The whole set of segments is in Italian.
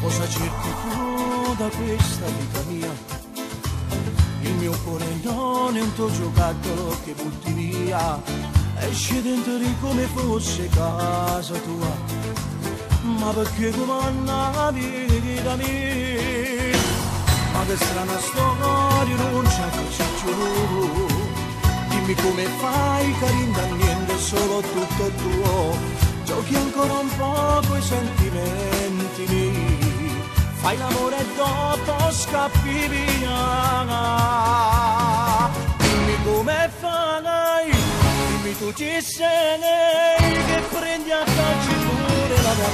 Cosa cerchi tu da questa vita mia? Il mio cuore non è un tuo giocattolo che butti via, esce dentro di come fosse casa tua, ma perché comanda vita mia? Ma che strana storia non c'è così giù, dimmi come fai carin da niente, solo tutto tuo, giochi ancora un po' coi sentimenti miei, fai l'amore e dopo scappi via, dimmi come fai, dimmi tu ci sei, che prendi a calci pure la mia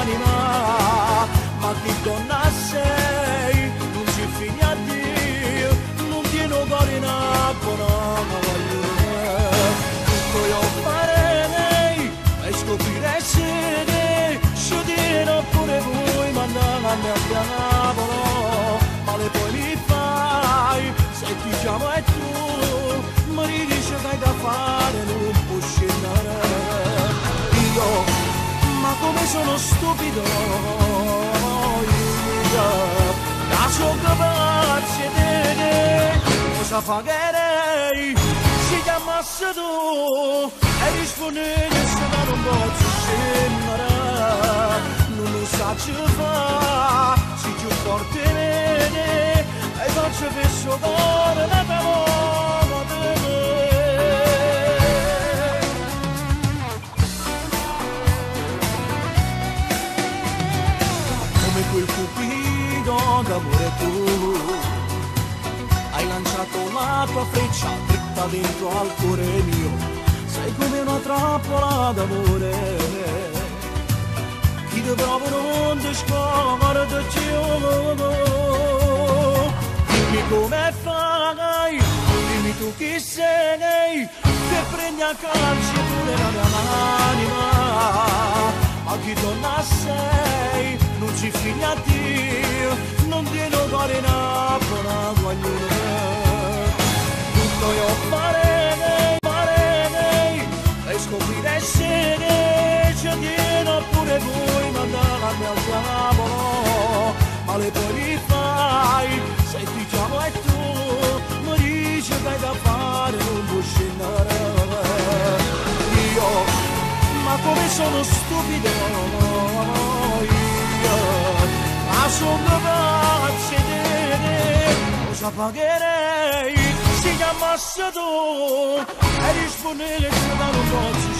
anima, ma che donna sei, non ci fini a Dio, non ti cuore in acqua, tutto io farei, e scoprire se scegliere pure voi, mandarmi al diavolo, male poi mi fai, se ti chiamo e tu, mi ridici che hai da fare, non può scendere, io, ma come sono stupido, da so capace di te, cosa pagherei, si chiamasse tu, e rispondere se non posso scendere, non lo sa ci fa, si più forte vede, e faccio per suo cuore la tua uomo di me. Come quel cupido d'amore tu, hai lanciato la tua freccia dritta dentro al cuore mio, sei come una trappola d'amore, chi ti prova non ti scorda più, dimmi come fai, dimmi tu chi sei, che prendi a calci pure la mia anima, ma chi donna sei, non ci fini a Dio, non ti cuore in acqua, tutto io farei, e scoprire se ci tiene pure voi, mandarmi al diavolo, male poi mi fai, se ti chiamo e tu, mi dici che hai da fare, non può scendere, io, ma come sono stupido, ma sono capace di te, cosa pagherei, si chiamasse tu, e rispondere che non posso